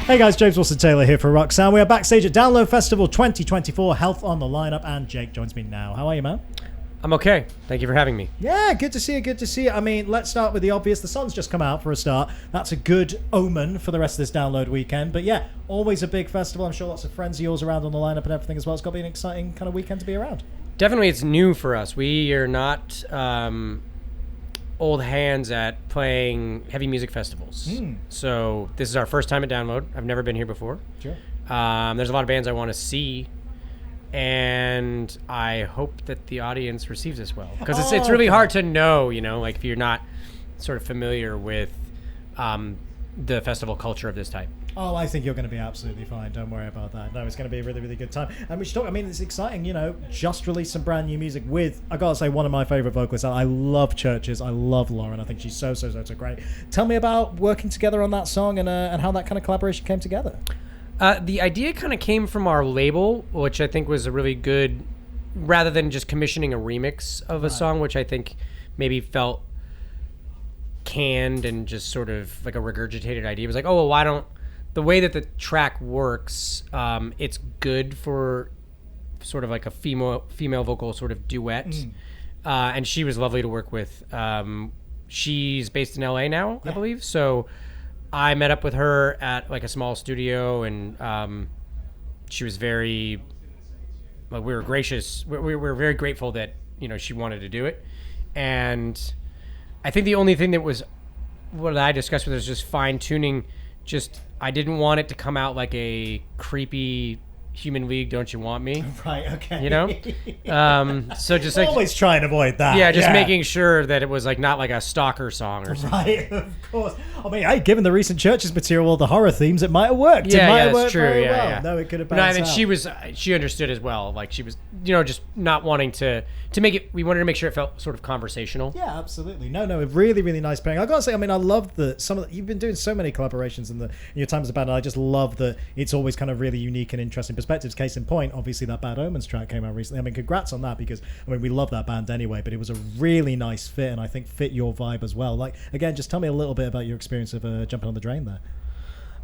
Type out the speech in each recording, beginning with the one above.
Hey guys, James Wilson-Taylor here for Roxanne. We are backstage at Download Festival 2024, Health on the lineup, and Jake joins me now. How are you, man? I'm okay. Thank you for having me. Yeah, good to see you, good to see you. I mean, let's start with the obvious. The sun's just come out for a start. That's a good omen for the rest of this Download weekend. But yeah, always a big festival. I'm sure lots of friends of yours around on the lineup and everything as well. It's got to be an exciting kind of weekend to be around. Definitely, it's new for us. We are not old hands at playing heavy music festivals. So this is our first time at Download. I've never been here before. Sure. There's a lot of bands I want to see, and I hope that the audience receives this well. Because it's really hard to know, you know, like if you're not sort of familiar with the festival culture of this type. Oh, I think you're going to be absolutely fine. Don't worry about that. No, it's going to be a really, really good time. And we should talk, I mean, it's exciting, you know, just released some brand new music with, I got to say, one of my favorite vocalists. I love Churches. I love Lauren. I think she's so great. Tell me about working together on that song and how that kind of collaboration came together. The idea kind of came from our label, which I think was a really good, rather than just commissioning a remix of a song, which I think maybe felt canned and just sort of like a regurgitated idea. It was like, oh, well, why don't, the way that the track works, it's good for sort of like a female vocal sort of duet. And she was lovely to work with. She's based in LA now, I believe. So I met up with her at like a small studio, and she was very, like, we were gracious. We were very grateful that, you know, she wanted to do it. And I think the only thing that was what I discussed with her is just fine tuning. Just, I didn't want it to come out like a creepy Human League, Don't You Want Me? Right, okay. You know? So just like... Always try and avoid that. Yeah, just making sure that it was like not like a stalker song or something. Right, of course. I mean, hey, given the recent Churches material, all the horror themes, it might have worked. Yeah, it might have that's worked true. very Yeah, well. yeah. No, it could have No, bounced I mean, out. she understood as well. Like she was, you know, just not wanting to make it, we wanted to make sure it felt sort of conversational. Yeah, absolutely. No, a really, really nice pairing. I gotta say, I mean, I love you've been doing so many collaborations in your time as a band, and I just love that it's always kind of really unique and interesting perspectives. Case in point, obviously that Bad Omens track came out recently. I mean, congrats on that, because I mean, we love that band anyway, but it was a really nice fit, and I think fit your vibe as well. Like, again, just tell me a little bit about your experience of jumping on the drain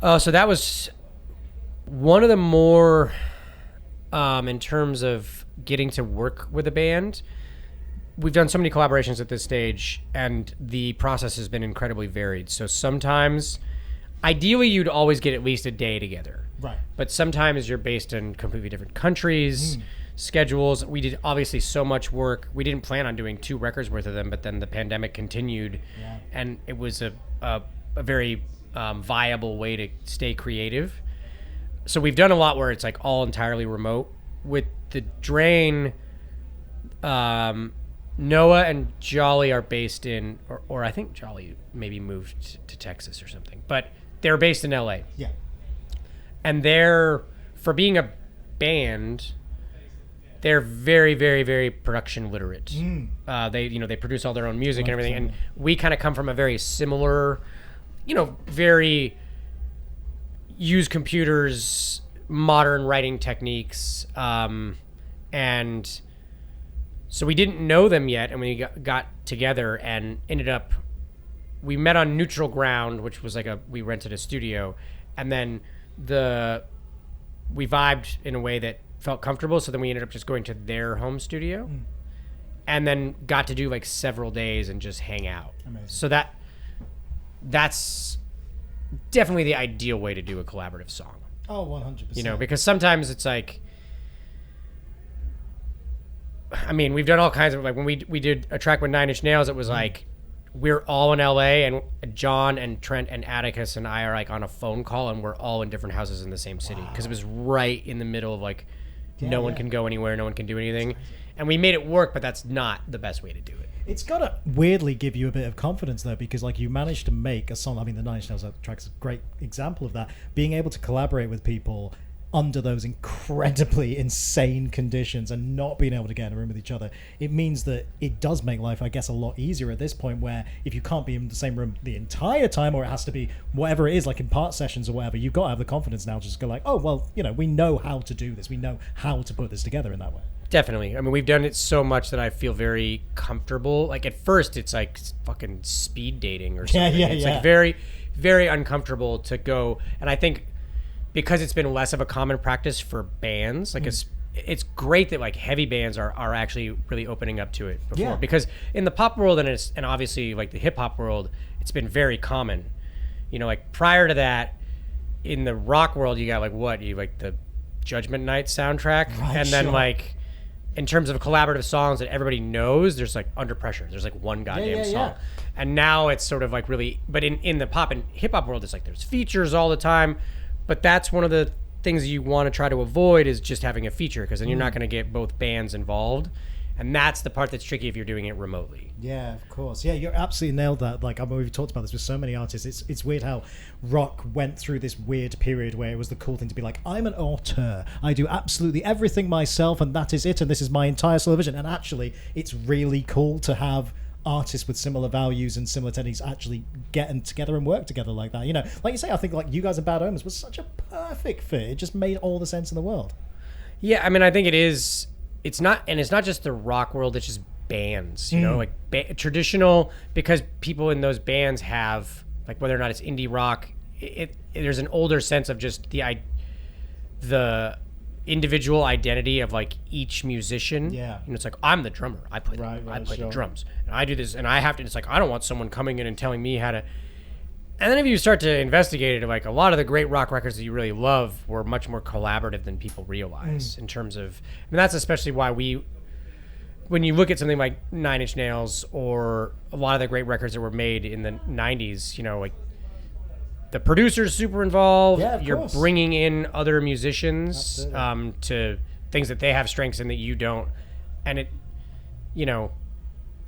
there. So that was one of the more, in terms of getting to work with a band. We've done so many collaborations at this stage, and the process has been incredibly varied. So sometimes, ideally, you'd always get at least a day together. Right. But sometimes you're based in completely different countries, schedules. We did obviously so much work. We didn't plan on doing 2 records worth of them, but then the pandemic continued, and it was a very viable way to stay creative. So we've done a lot where it's like all entirely remote. With the Drain, Noah and Jolly are based in, or I think Jolly maybe moved to Texas or something, but they're based in LA. Yeah. And for being a band, they're very, very, very production literate. They produce all their own music and everything. And we kind of come from a very similar, very use computers, modern writing techniques. And so we didn't know them yet. And we got together and ended up, we met on neutral ground, which was like we rented a studio. And then we vibed in a way that felt comfortable, so then we ended up just going to their home studio and then got to do like several days and just hang out. Amazing. So that's definitely the ideal way to do a collaborative song. Oh, 100%. Because sometimes it's like, I mean, we've done all kinds of, like when we did a track with 9 Inch Nails, it was like we're all in LA, and John and Trent and Atticus and I are like on a phone call, and we're all in different houses in the same city, because it was right in the middle of like no one can go anywhere, no one can do anything, and we made it work. But that's not the best way to do it. It's gotta weirdly give you a bit of confidence though, because like you managed to make a song. I mean, the 9 Inch Nails track's a great example of that. Being able to collaborate with people under those incredibly insane conditions and not being able to get in a room with each other, it means that it does make life, I guess, a lot easier at this point, where if you can't be in the same room the entire time, or it has to be whatever it is, like in part sessions or whatever, you've got to have the confidence now to just go like, oh, well, we know how to do this. We know how to put this together in that way. Definitely. I mean, we've done it so much that I feel very comfortable. Like at first it's like fucking speed dating or something. It's like very, very uncomfortable to go. And I think because it's been less of a common practice for bands, like it's great that like heavy bands are actually really opening up to it before, because in the pop world and obviously like the hip hop world, it's been very common. You know, like prior to that, in the rock world, you got like the Judgment Night soundtrack, Right, and then sure. like in terms of collaborative songs that everybody knows, there's like Under Pressure. There's like one goddamn song. And now it's sort of like really, but in the pop and hip hop world, it's like there's features all the time. But that's one of the things you want to try to avoid is just having a feature, because then you're not going to get both bands involved. And that's the part that's tricky if you're doing it remotely. Yeah, of course. Yeah, you're absolutely nailed that. Like, I mean, we've talked about this with so many artists. It's weird how rock went through this weird period where it was the cool thing to be like, I'm an auteur. I do absolutely everything myself, and that is it, and this is my entire solo vision. And actually, it's really cool to have artists with similar values and similar techniques actually getting together and work together like that. You know, like you say, I think like you guys and Bad Omens was such a perfect fit. It just made all the sense in the world. Yeah, I mean, I think it is. It's not just the rock world. It's just bands, you know, like traditional, because people in those bands have, like, whether or not it's indie rock, there's an older sense of just the individual identity of like each musician. Yeah. And it's like, I'm the drummer. I play the drums, and I do this, and I have to. It's like, I don't want someone coming in and telling me how to. And then if you start to investigate it, like a lot of the great rock records that you really love were much more collaborative than people realize in terms of, and that's especially why when you look at something like Nine Inch Nails or a lot of the great records that were made in the 90s, you know, like the producer's super involved. Yeah, of You're course. bringing in other musicians Absolutely. to things that they have strengths in that you don't. And it, you know,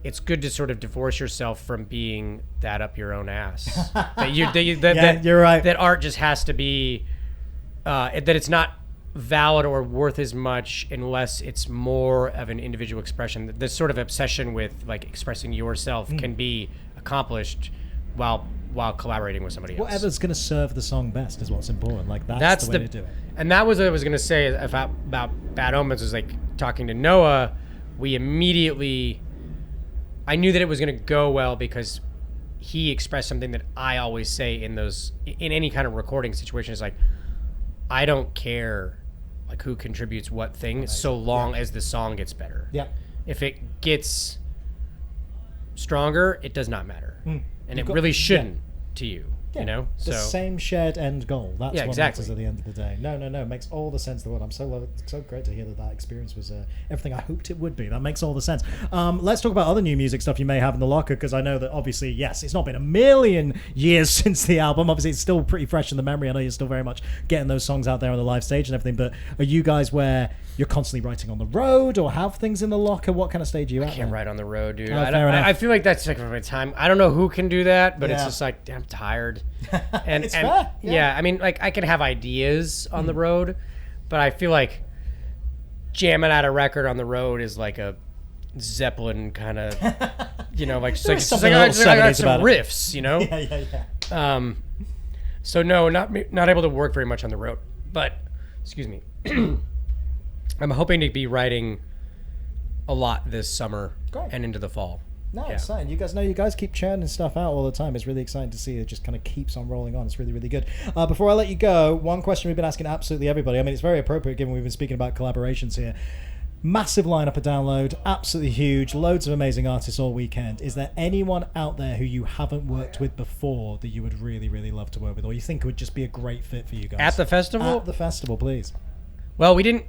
it's good to sort of divorce yourself from being that up your own ass. You're right. That art just has to be, that it's not valid or worth as much unless it's more of an individual expression. This sort of obsession with like expressing yourself can be accomplished while collaborating with somebody else. Whatever's going to serve the song best is what's important. Like that's the way to do it. And that was what I was going to say about Bad Omens, was like talking to Noah, we immediately, I knew that it was going to go well because he expressed something that I always say in any kind of recording situation, is like, I don't care like who contributes what thing, so long as the song gets better. Yeah. If it gets stronger, it does not matter. And it got- really shouldn't to you, you know? The same shared end goal. That's Yeah, what exactly. matters at the end of the day. No. It makes all the sense in the world. I'm so great to hear that experience was everything I hoped it would be. That makes all the sense. Let's talk about other new music stuff you may have in the locker, because I know that obviously, yes, it's not been a million years since the album. Obviously, it's still pretty fresh in the memory. I know you're still very much getting those songs out there on the live stage and everything, but are you guys where you're constantly writing on the road or have things in the locker? What kind of stage are you at? I can't write on the road, dude. Oh, fair enough. I feel like that's like my time. I don't know who can do that, but it's Yeah. just like, I'm tired. And It's fair, yeah. I mean, like I can have ideas on the road, but I feel like jamming out a record on the road is like a Zeppelin kind of, you know, like just like, it's just something like, a little I got 70s some about it. riffs, you know. Yeah. So no, not able to work very much on the road, but excuse me. I'm hoping to be writing a lot this summer Great. and into the fall. No, Yeah. exciting. You guys keep churning stuff out all the time. It's really exciting to see it just kind of keeps on rolling on. It's really, really good. Before I let you go, one question we've been asking absolutely everybody. I mean, it's very appropriate given we've been speaking about collaborations here. Massive lineup of download, absolutely huge, loads of amazing artists all weekend. Is there anyone out there who you haven't worked with before that you would really, really love to work with, or you think would just be a great fit for you guys? At the festival? At the festival, please. Well, we did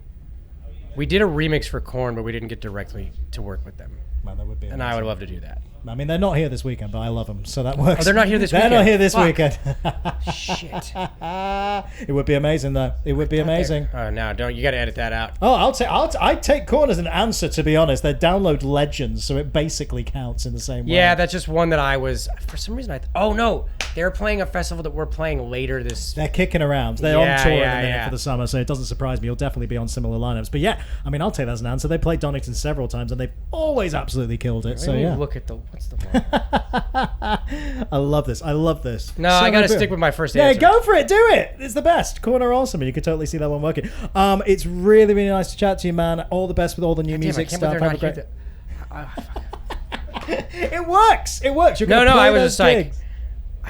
a remix for Korn, but we didn't get directly to work with them. Man, that would be And I would love to do that. I mean, they're not here this weekend, but I love them, so that works. Oh, they're not here this They're weekend? not here this Fuck. weekend. Shit. It would be amazing, though. It would be amazing. Oh, no, don't. You got to edit that out. Oh, I'd take Korn as an answer, to be honest. They're download legends, so it basically counts in the same way. Yeah, that's just one that I was, for some reason, oh, no. They're playing a festival that we're playing later this. They're kicking around. They're Yeah, on tour yeah, at the minute yeah. for the summer, so it doesn't surprise me. You'll definitely be on similar lineups. But yeah, I mean, I'll take that as an answer. They played Donington several times, and they've always absolutely killed it. So Let me yeah, look at what's the one? I love this. No, I got to stick with my first Yeah, answer. go for it. Do it. It's the best. Korn are awesome, and you can totally see that one working. It's really, really nice to chat to you, man. All the best with all the new Damn, I music can't believe stuff. they're Have a not great. here. It works. It works. You're No, gonna play I was those just like, gigs.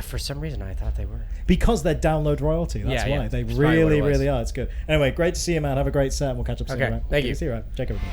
For some reason, I thought they were. Because they're download royalty. That's Yeah, why. yeah. They That's probably what really, it was. really are. It's good. Anyway, great to see you, man. Have a great set. We'll catch up soon. Okay, Right? thank Good you. to see you, right? Check everything.